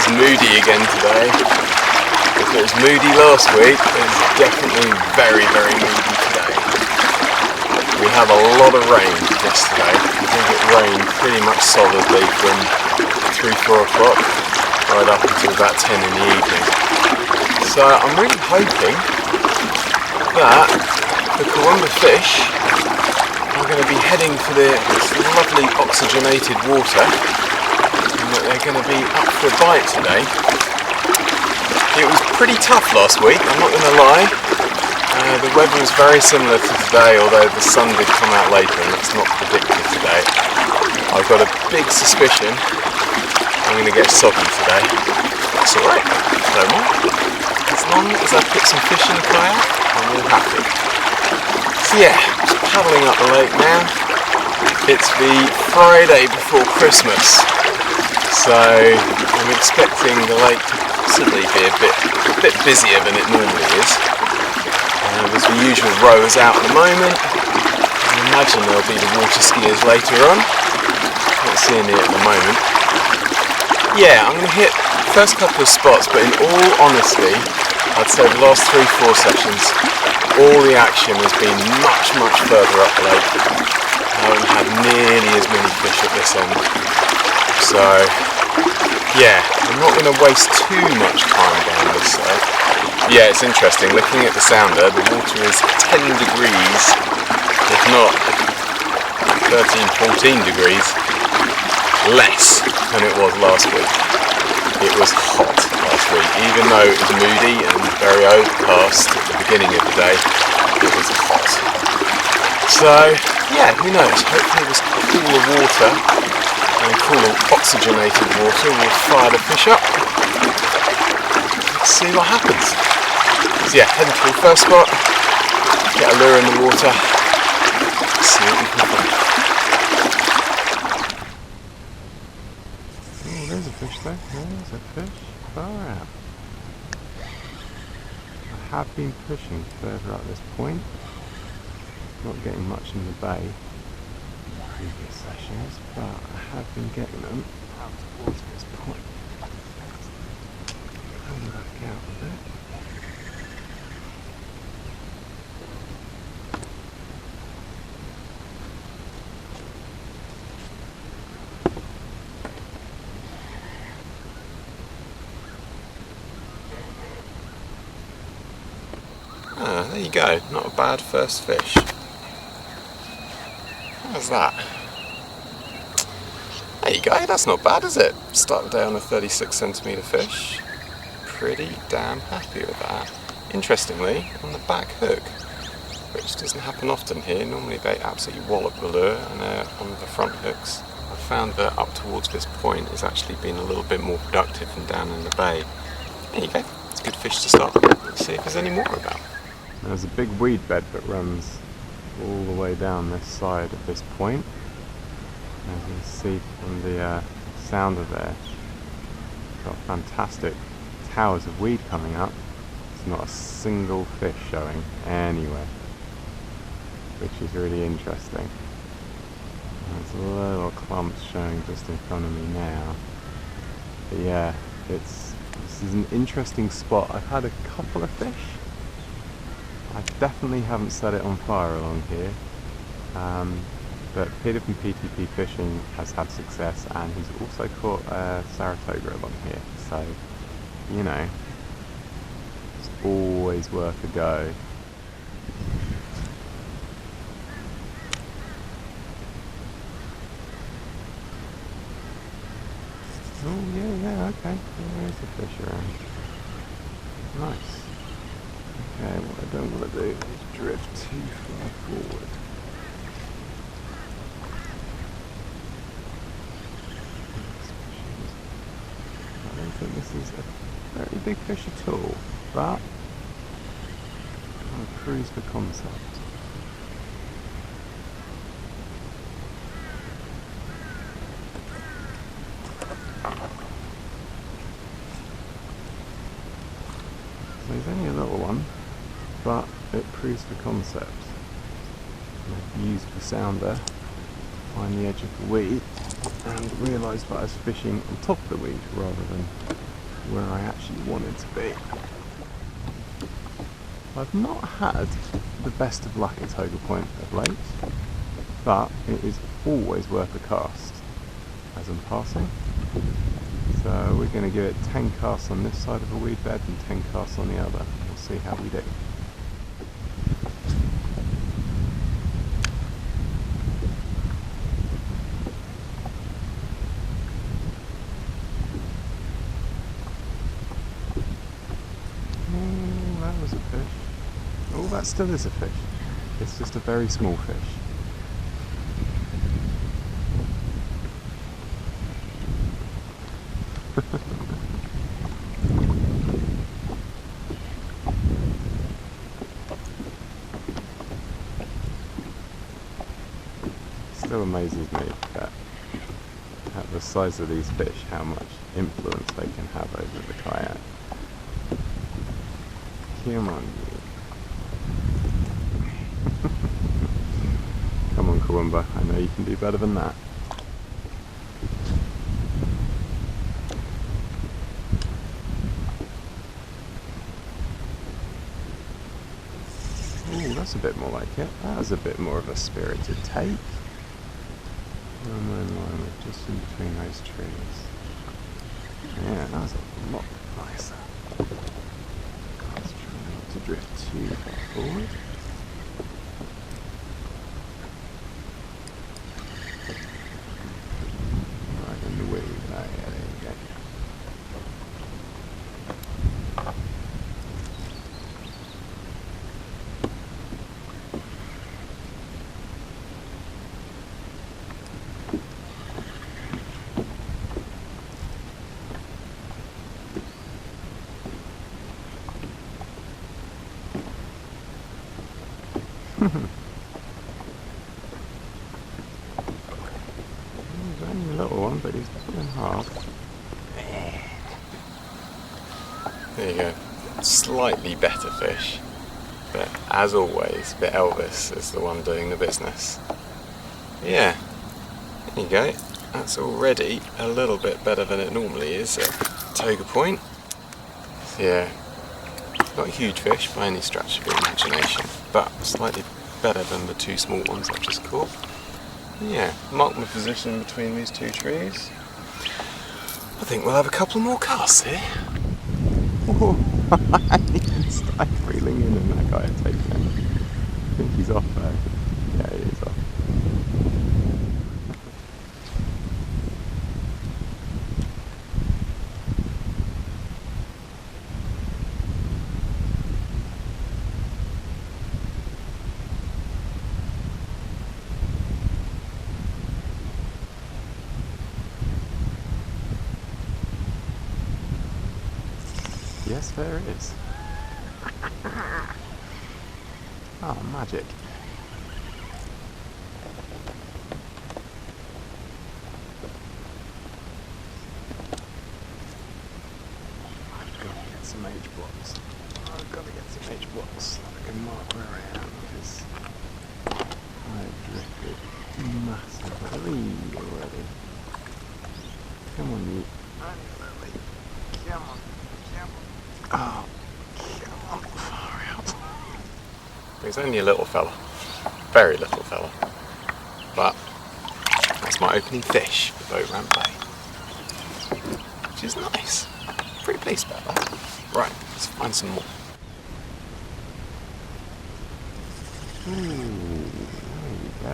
is moody again today. If it was moody last week, it's definitely very, very moody today. We have a lot of rain yesterday. I think it rained pretty much solidly from 3-4 o'clock right up until about 10 in the evening. So I'm really hoping that the Kurwongbah fish are going to be heading for this lovely oxygenated water, and that they're going to be up for a bite today. It was pretty tough last week, I'm not going to lie. The weather was very similar to today, although the sun did come out later and it's not predicted today. I've got a big suspicion I'm going to get soggy today. That's alright, no more. As long as I put some fish in the kayak, I'm all happy. So yeah, just paddling up the lake now. It's the Friday before Christmas, so I'm expecting the lake to possibly be a bit busier than it normally is. There's the usual rowers out at the moment. I imagine there'll be the water skiers later on. Not seeing it at the moment. Yeah, I'm going to hit the first couple of spots, but in all honesty, I'd say the last 3-4 sessions, all the action has been much further up the lake. I haven't had nearly as many fish at this end. So, yeah, I'm not going to waste too much time down this side. Yeah, it's interesting, looking at the sounder, the water is 10 degrees, if not 13-14 degrees less than it was last week. It was hot last week, even though it was moody and very overcast at the beginning of the day, it was hot. So, yeah, who knows, hopefully this cooler water and cooler oxygenated water will fire the fish up. Let's see what happens. So yeah, heading to the first spot, get a lure in the water, see what we can find. Oh, there's a fish though, there's a fish, far out. I have been pushing further up this point, not getting much in the bay in previous sessions, but I have been getting them out towards this point. Come back out a bit. Ah, there you go, not a bad first fish. How's that? There you go, that's not bad, is it? Start the day on a 36cm fish. Pretty damn happy with that. Interestingly, on the back hook, which doesn't happen often here, normally they absolutely wallop the lure, and on the front hooks, I found that up towards this point has actually been a little bit more productive than down in the bay. There you go, it's a good fish to start. Let's see if there's any more about. There's a big weed bed that runs all the way down this side of this point. As you can see from the sounder there, it's got fantastic towers of weed coming up. There's not a single fish showing anywhere, which is really interesting. There's little clumps showing just in front of me now. But yeah, this is an interesting spot. I've had a couple of fish. I definitely haven't set it on fire along here, but Peter from PTP Fishing has had success, and he's also caught Saratoga along here, so you know, it's always worth a go. Oh yeah, okay, there is a fish around. Nice. Okay, what I don't want to do is drift too far forward. I don't think this is a very big fish at all, but I'll cruise the concept. So there's only a little one, but it proves the concept. I've used the sounder to find the edge of the weed and realised that I was fishing on top of the weed rather than where I actually wanted to be. I've not had the best of luck at Toga Point of late, but it is always worth a cast as I'm passing. So we're going to give it 10 casts on this side of the weed bed and 10 casts on the other. We'll see how we do. Oh, that was a fish. Oh, that still is a fish. It's just a very small fish. Still amazes me that at the size of these fish, how much influence they can have over the kayak. Come on, you. Come on, Kurwongbah, I know you can do better than that. Ooh, that's a bit more like it. That was a bit more of a spirited take. And then line just in between those trees. Yeah, that was a lot nicer. Let's try not to drift too far forward. Right in the way. Oh, yeah, there you go. He's only a little one, but he's pulling hard. There you go. Slightly better fish, but as always, the Elvis is the one doing the business. Yeah, there you go. That's already a little bit better than it normally is at Toga Point. Yeah, not a huge fish by any stretch of the imagination, but slightly better than the two small ones I've just caught. Yeah, mark my position between these two trees. I think we'll have a couple more casts here. Oh, he started reeling in and that guy had taken him. I think he's off though. Yeah, he is off. Yes, there is. Oh, magic. I've got to get some H blocks. I've got to get some H blocks so I can mark where I am, because I've drifted massively already. Come on, you. Come on. Oh, come on, far out. He's only a little fella. Very little fella. But that's my opening fish for Boat Ramp Bay. Which is nice. Pretty pleased about that. Right, let's find some more. Ooh, there you go.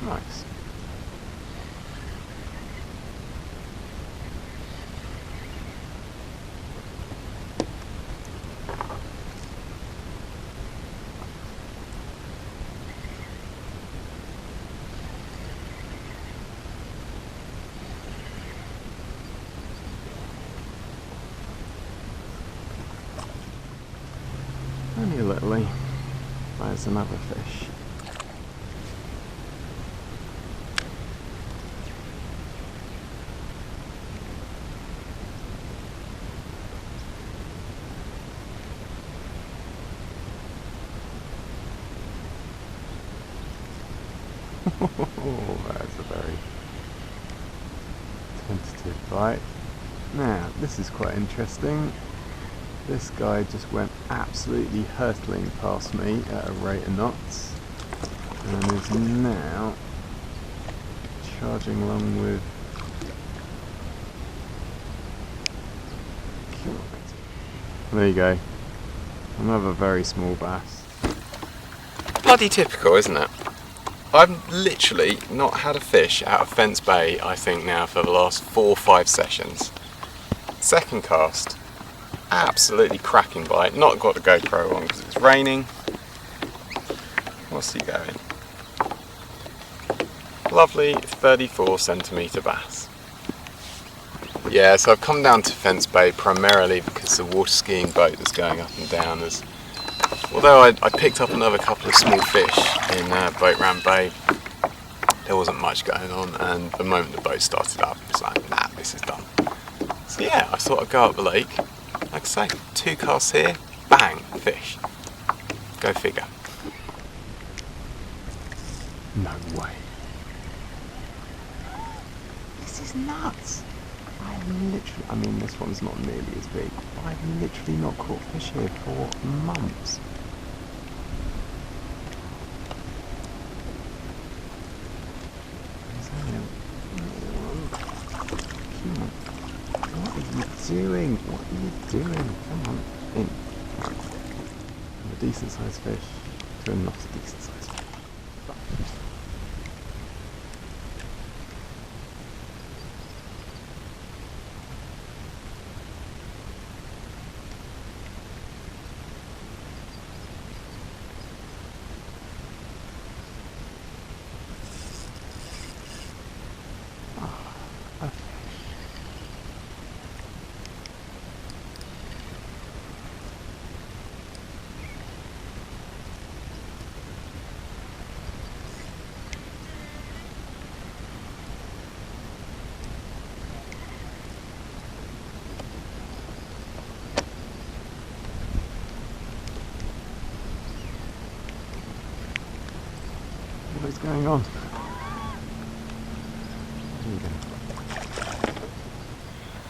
Nice. Only a little. There's another fish. That's a very tentative bite. Now, this is quite interesting. This guy just went absolutely hurtling past me at a rate of knots and is now charging along with There you go. Another very small bass. Bloody typical, isn't it? I've literally not had a fish out of Fence Bay, I think now, for the last 4 or 5 sessions. Second cast, absolutely cracking bite. Not got the GoPro on because it's raining. What's he going? Lovely 34cm bass. Yeah, so I've come down to Fence Bay primarily because the water skiing boat that's going up and down is, although I picked up another couple of small fish in Boat Round Bay, there wasn't much going on, and the moment the boat started up, it's like, nah, this is done. So yeah, I thought I'd go up the lake. Like I say, 2 casts here, bang, fish. Go figure. No way. This is nuts. I mean, this one's not nearly as big. I've literally not caught fish here for months. What are you doing? What are you doing? Come on, in. From a decent sized fish to a not a decent sized fish. What is going on?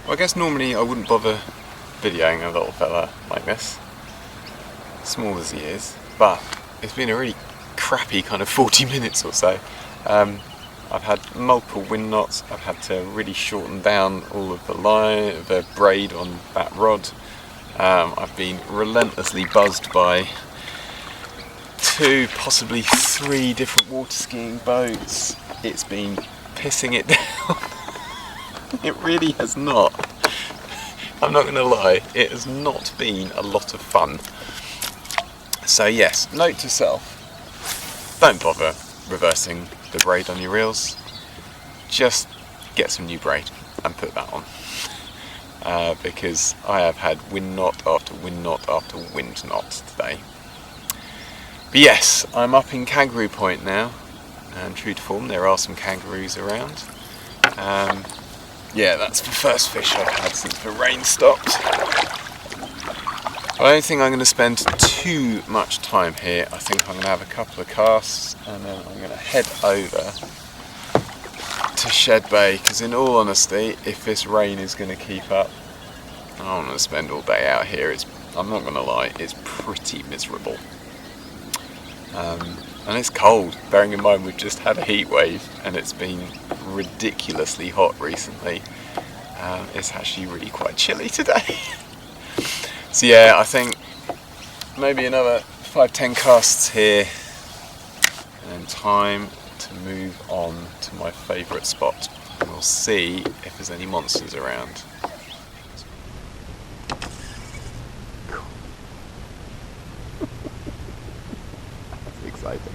Well, I guess normally I wouldn't bother videoing a little fella like this, small as he is, but it's been a really crappy kind of 40 minutes or so. I've had multiple wind knots, I've had to really shorten down all of the braid on that rod. I've been relentlessly buzzed by 2, possibly 3 different water skiing boats. It's been pissing it down. It really has not. I'm not going to lie, it has not been a lot of fun. So yes, note to self, don't bother reversing the braid on your reels. Just get some new braid and put that on. Because I have had wind knot after wind knot after wind knot today. But yes, I'm up in Kangaroo Point now, and true to form, there are some kangaroos around. Yeah, that's the first fish I've had since the rain stopped. I don't think I'm going to spend too much time here. I think I'm going to have a couple of casts, and then I'm going to head over to Shed Bay, because in all honesty, if this rain is going to keep up, I'm going to spend all day out here. I'm not going to lie, it's pretty miserable. And it's cold, bearing in mind we've just had a heat wave and it's been ridiculously hot recently. It's actually really quite chilly today. So yeah, I think maybe another 5-10 casts here, and then time to move on to my favourite spot. And we'll see if there's any monsters around. Exciting.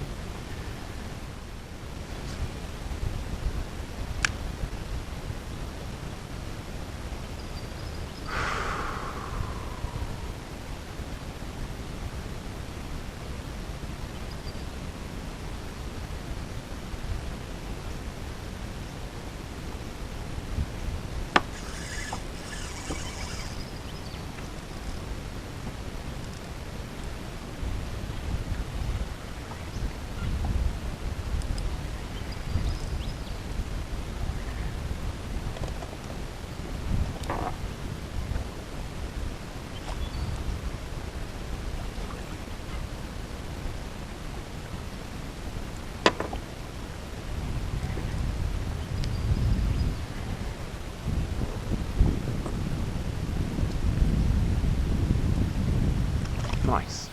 Nice.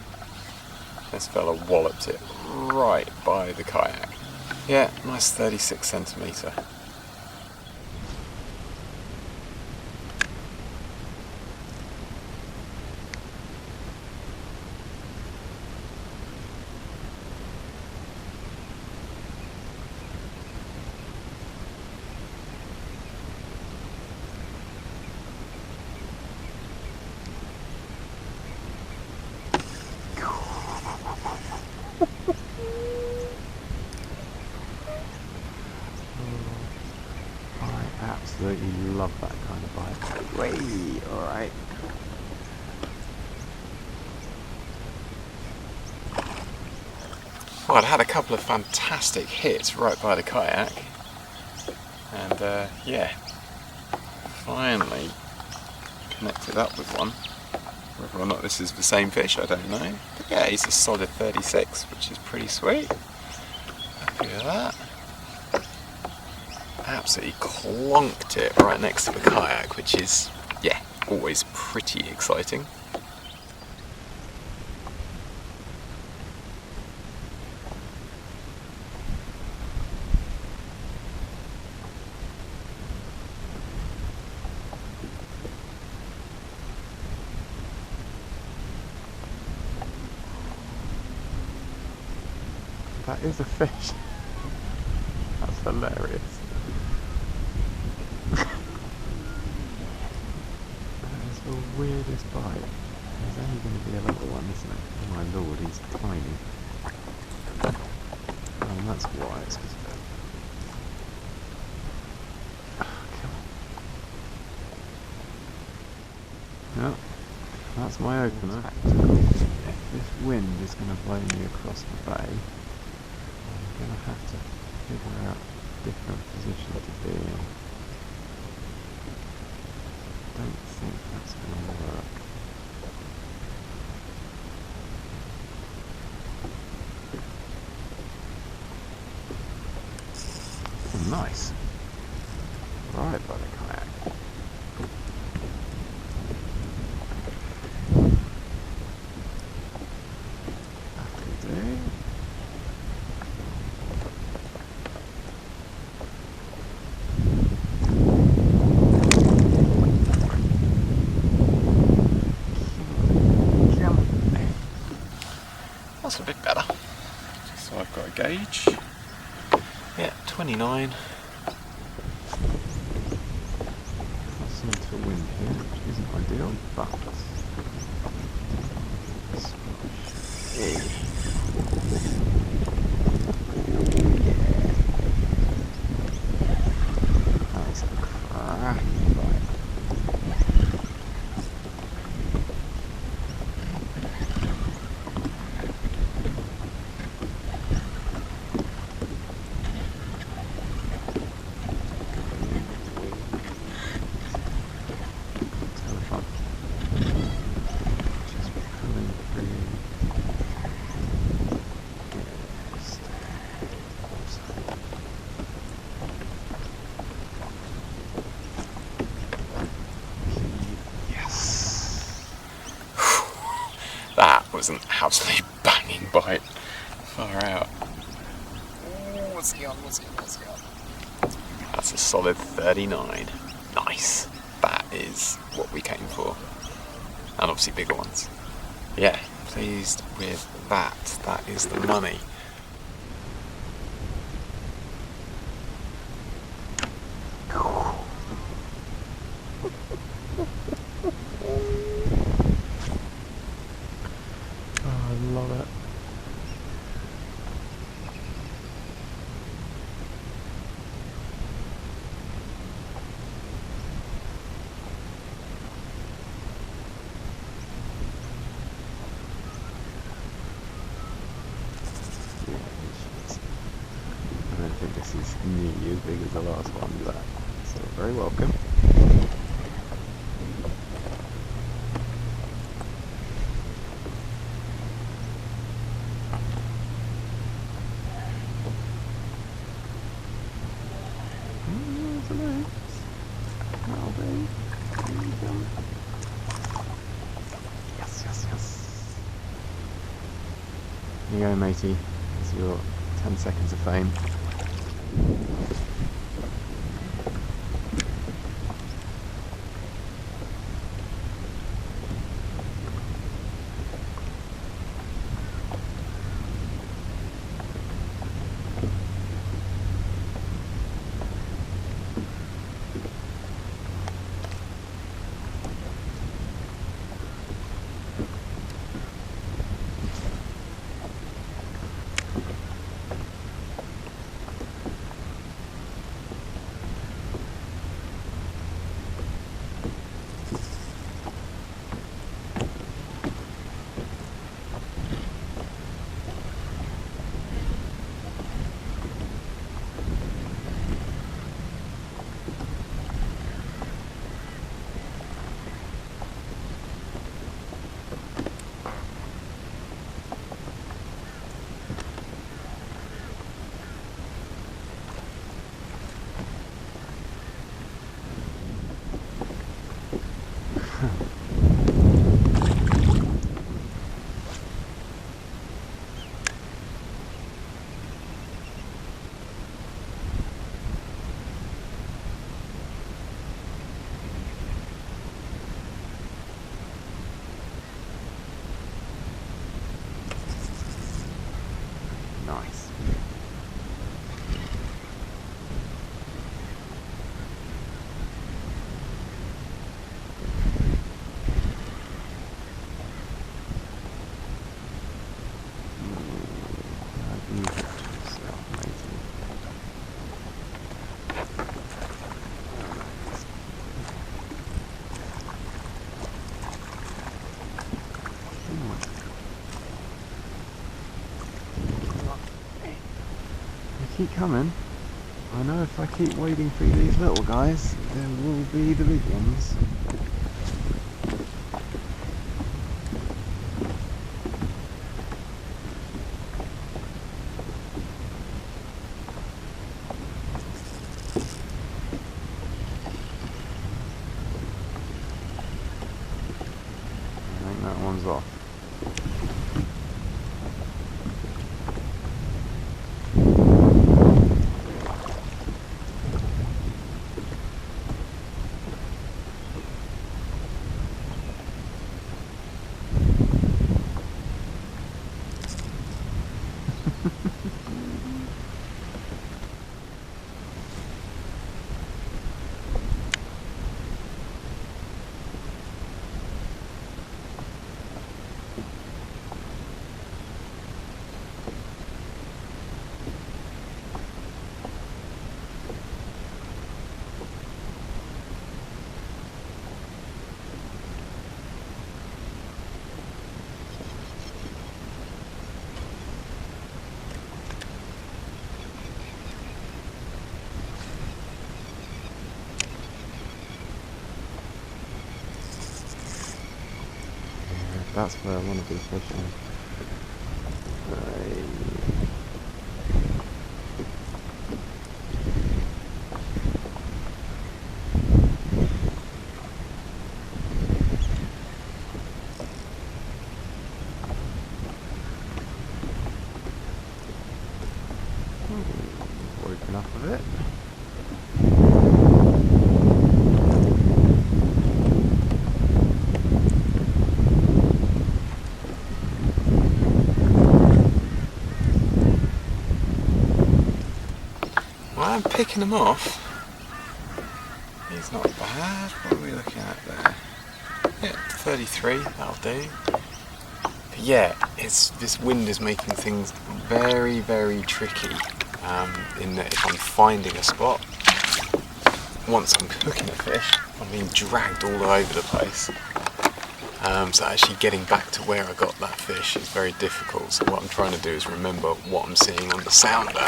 This fella walloped it right by the kayak. Yeah, nice 36 centimetre. Absolutely love that kind of bite. Way, alright. Well, I'd had a couple of fantastic hits right by the kayak, and yeah, finally connected up with one. Whether or not this is the same fish, I don't know. But yeah, he's a solid 36, which is pretty sweet. Happy with that. Absolutely clonked it right next to the kayak, which is, yeah, always pretty exciting. That is a fish. That's hilarious. That is the weirdest bite. There's only going to be a little one, isn't it? Oh my lord, he's tiny. Oh, and that's why it's just... Come on. Yeah, that's my opener. If this wind is going to blow me across the bay, I'm going to have to figure out a different position to be in. I don't think that's going to work. Oh, nice. Right by the kayak. That'll do. That's a bit better. So I've got a gauge. Yeah, 29. Crossing into wind here, which isn't ideal, but... That's a cracking bite. That was an absolutely banging bite. Far out. Ooh, what's he on? That's a solid 39. Nice. That is what we came for. And obviously bigger ones. Yeah, pleased with that. That is the money. I love it. I don't think this is nearly as big as the last one, but so very welcome. Yes. Here you go, matey. Here's your 10 seconds of fame. Nice. Keep coming. I know if I keep wading through these little guys, there will be the big ones. I think that one's off. That's where I want to be fishing. Woken up a bit. I'm picking them off. He's not bad. What are we looking at there? Yeah, 33, that'll do. But yeah, this wind is making things very, very tricky. In that if I'm finding a spot, once I'm cooking a fish, I'm being dragged all over the place. So actually getting back to where I got that fish is very difficult. So what I'm trying to do is remember what I'm seeing on the sounder,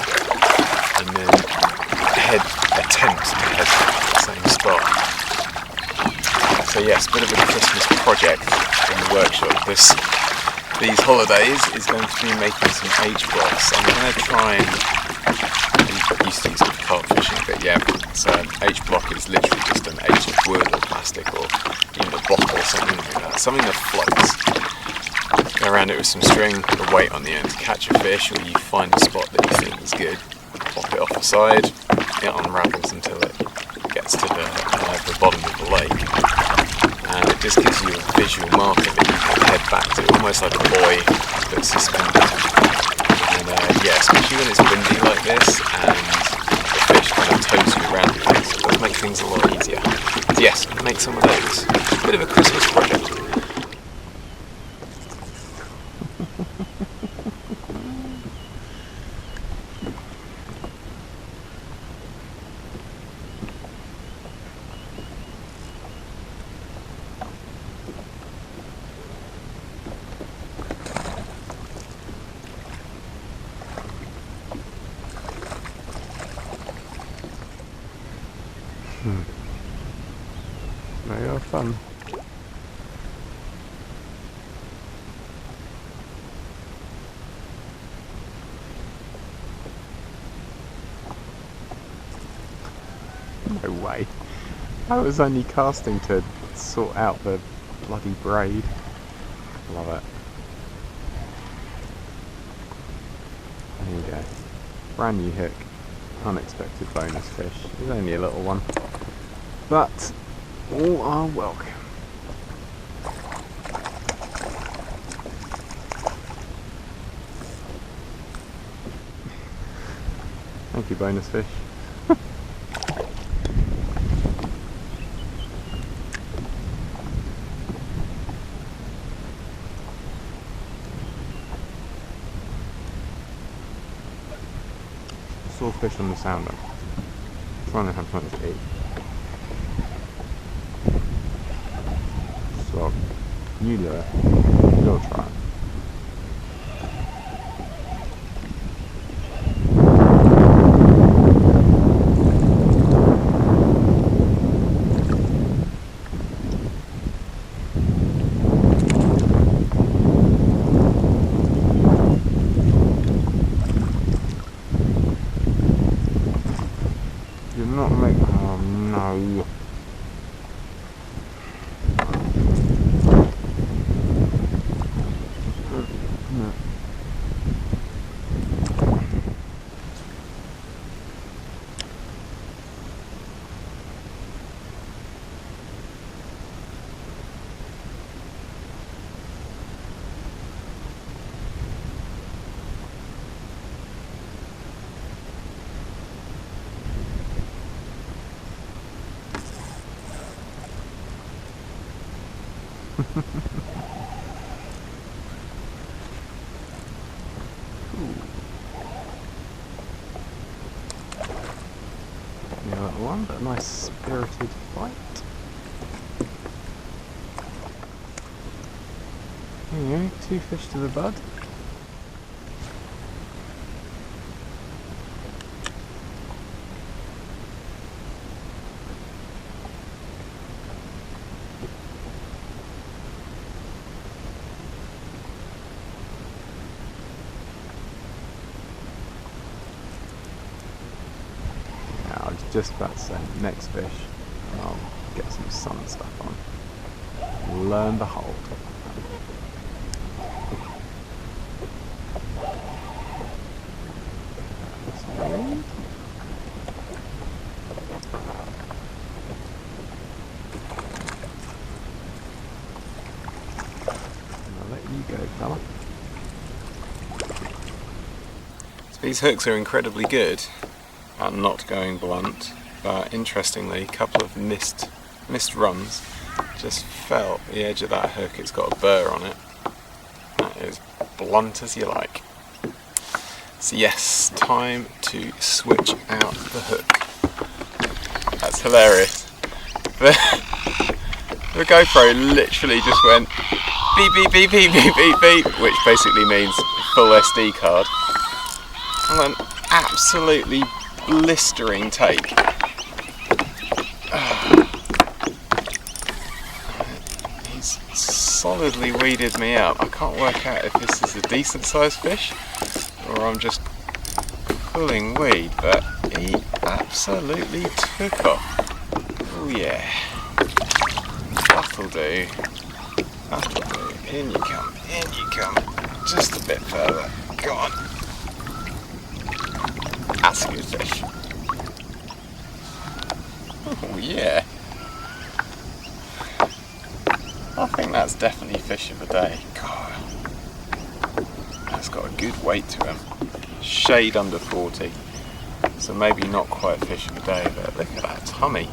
and then attempt to head to the same spot. So yes, a bit of a Christmas project in the workshop. These holidays is going to be making some H blocks. I'm going to try and used to use it for carp fishing, but yeah, so an H block is literally just an H of wood or plastic or even a bottle or something like that, something that floats. go around it with some string, put a weight on the end to catch a fish, or you find a spot that you think is good, pop it off the side, it unravels until it gets to the bottom of the lake, and it just gives you a visual marker that you can head back to, almost like a buoy that's suspended. And yeah, especially when it's windy like this and the fish kind of tows you around things, it will make things a lot easier. So yes, make some of those. Bit of a Christmas project. They are fun. No way. I was only casting to sort out the bloody braid. Love it. There you go. Brand new hook. Unexpected bonus fish. It's only a little one. But all are welcome. Thank you, bonus fish. Saw fish on the sounder. Trying to have something to eat. So, you do it. You'll try it. You're not making. Oh no. Yeah, that one, but a nice spirited fight. There you go, 2 fish to the bud. I was just about to say, next fish, I'll get some sun stuff on. Lo and behold. I'll let you go, fella. So these hooks are incredibly good at not going blunt, but interestingly, a couple of missed runs just felt the edge of that hook. It's got a burr on it. That is blunt as you like. So yes, time to switch out the hook. That's hilarious. The GoPro literally just went beep beep beep beep beep beep beep, which basically means full SD card. And an absolutely blistering take. He's solidly weeded me out. I can't work out if this is a decent sized fish or I'm just pulling weed, but he absolutely took off. Oh yeah. That'll do. That'll do. In you come, in you come. Just a bit further. Go on. That's a good fish. Oh yeah. I think that's definitely fish of the day. God. That's got a good weight to him. Shade under 40. So maybe not quite fish of the day, but look at that tummy.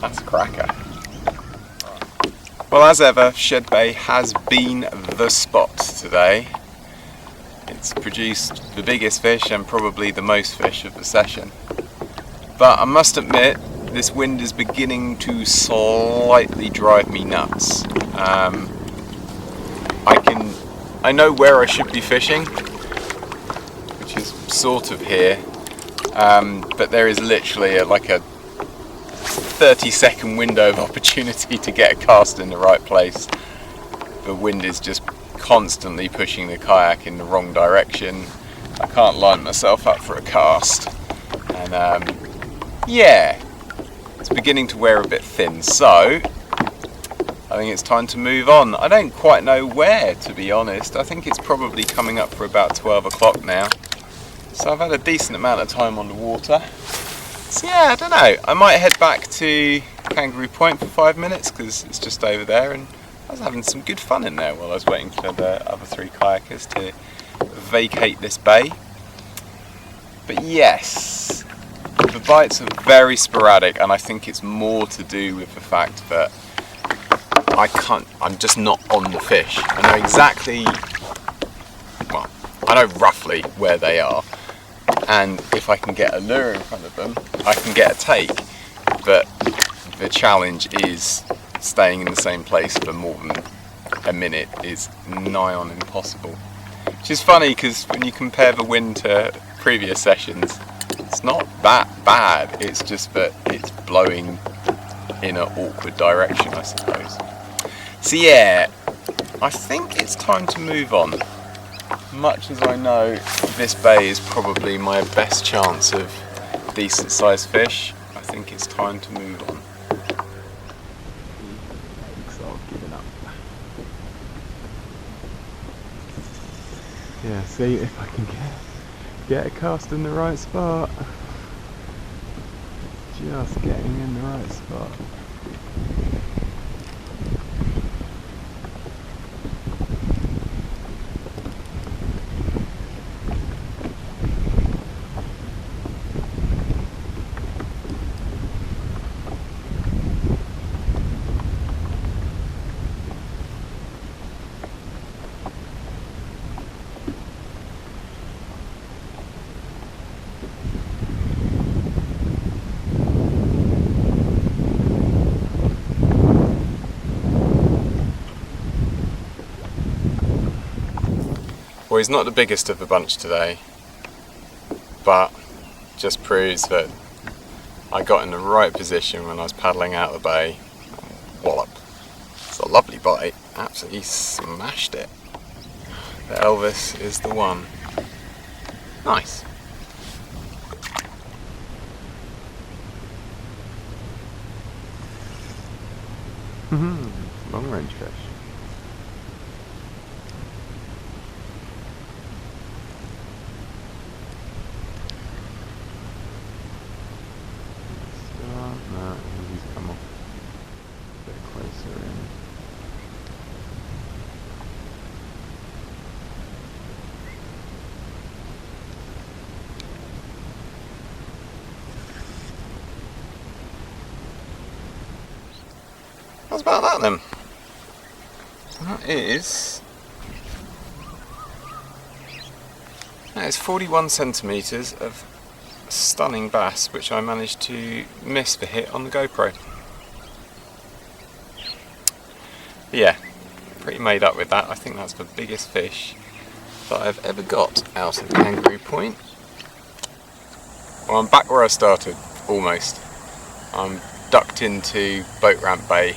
That's a cracker. Well, as ever, Shed Bay has been the spot today. It's produced the biggest fish and probably the most fish of the session. But I must admit, this wind is beginning to slightly drive me nuts. I know where I should be fishing, which is sort of here, but there is literally like a 30-second window of opportunity to get a cast in the right place. The wind is just constantly pushing the kayak in the wrong direction. I can't line myself up for a cast, and yeah, it's beginning to wear a bit thin, so I think it's time to move on. I don't quite know where, to be honest. I think it's probably coming up for about 12 o'clock now, so I've had a decent amount of time on the water. So yeah, I don't know, I might head back to Kangaroo Point for 5 minutes because it's just over there, and I was having some good fun in there while I was waiting for the other 3 kayakers to vacate this bay. But yes, the bites are very sporadic, and I think it's more to do with the fact that I'm just not on the fish. I know exactly, well, I know roughly where they are, and if I can get a lure in front of them, I can get a take. But the challenge is staying in the same place for more than a minute is nigh on impossible. Which is funny because when you compare the wind to previous sessions, it's not that bad, it's just that it's blowing in an awkward direction, I suppose. So yeah, I think it's time to move on. Much as I know this bay is probably my best chance of decent sized fish, I think it's time to move on. I've given up. Yeah, see if I can get a cast in the right spot. Just getting in the right spot. Well, he's not the biggest of the bunch today, but just proves that I got in the right position when I was paddling out of the bay. Wallop. It's a lovely bite, absolutely smashed it. The Elvis is the one. Nice. Long range fish. No, he's come off a bit closer in. How's about that then? That is 41 centimetres of stunning bass, which I managed to miss the hit on the GoPro. But yeah, pretty made up with that. I think that's the biggest fish that I've ever got out of Kangaroo Point. Well, I'm back where I started, almost. I'm ducked into Boat Ramp Bay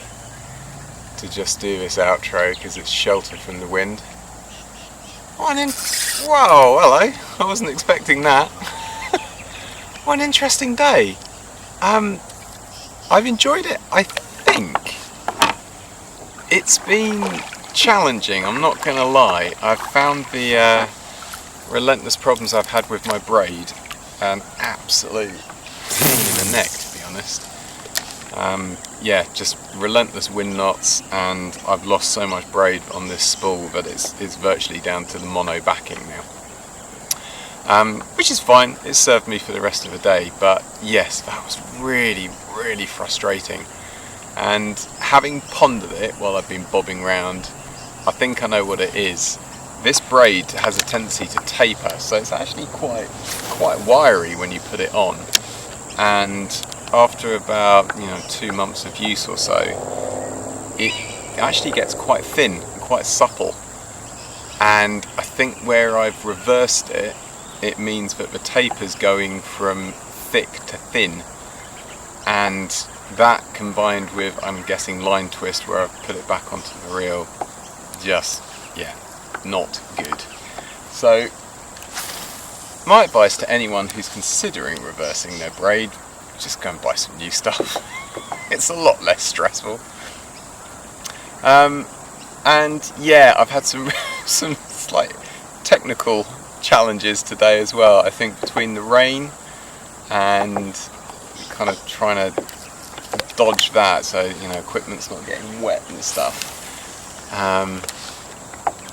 to just do this outro because it's sheltered from the wind. Whoa, hello, I wasn't expecting that. What an interesting day. I've enjoyed it, I think. It's been challenging, I'm not going to lie. I've found the relentless problems I've had with my braid an absolute pain in the neck, to be honest. Yeah, just relentless wind knots, and I've lost so much braid on this spool that it's virtually down to the mono backing now. Which is fine, it served me for the rest of the day, but yes, that was really, really frustrating. And having pondered it while I've been bobbing round, I think I know what it is. This braid has a tendency to taper, so it's actually quite wiry when you put it on. And after about 2 months of use or so, it actually gets quite thin and quite supple. And I think where I've reversed it, it means that the taper's going from thick to thin, and that combined with, I'm guessing, line twist where I've put it back onto the reel, just, yeah, not good. So my advice to anyone who's considering reversing their braid, just go and buy some new stuff. It's a lot less stressful. And yeah, I've had some slight technical challenges today as well. I think between the rain and kind of trying to dodge that, so equipment's not getting wet and stuff.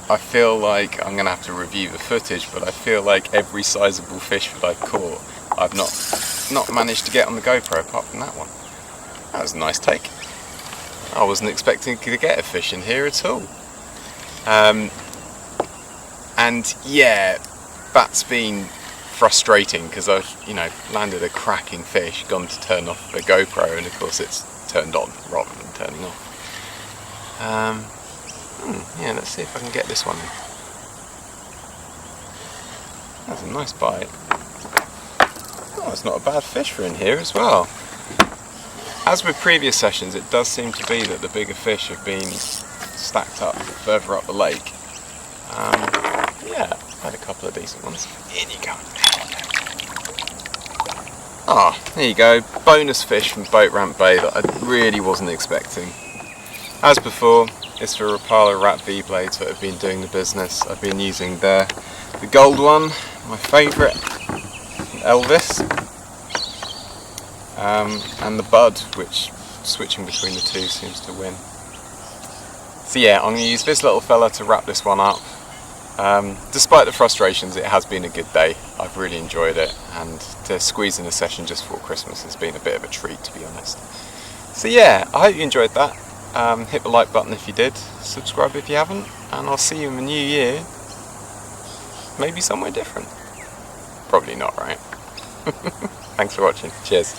I feel like I'm going to have to review the footage, but I feel like every sizable fish that I've caught, I've not managed to get on the GoPro apart from that one. That was a nice take. I wasn't expecting to get a fish in here at all. And yeah, that's been frustrating because I've landed a cracking fish, gone to turn off the GoPro, and of course it's turned on rather than turning off. Yeah, let's see if I can get this one in. That's a nice bite. Oh, it's not a bad fish for in here as well. As with previous sessions, it does seem to be that the bigger fish have been stacked up further up the lake. Yeah, I've had a couple of decent ones. In you go. Ah, there you go. Bonus fish from Boat Ramp Bay that I really wasn't expecting. As before, it's the Rapala Rat V blades that have been doing the business. I've been using the gold one, my favourite, Elvis, and the Bud, which switching between the two seems to win. So yeah, I'm going to use this little fella to wrap this one up. Despite the frustrations, it has been a good day. I've really enjoyed it, and to squeeze in a session just before Christmas has been a bit of a treat, to be honest. So yeah, I hope you enjoyed that. Hit the like button if you did, subscribe if you haven't, and I'll see you in the new year. Maybe somewhere different. Probably not, right? Thanks for watching. Cheers.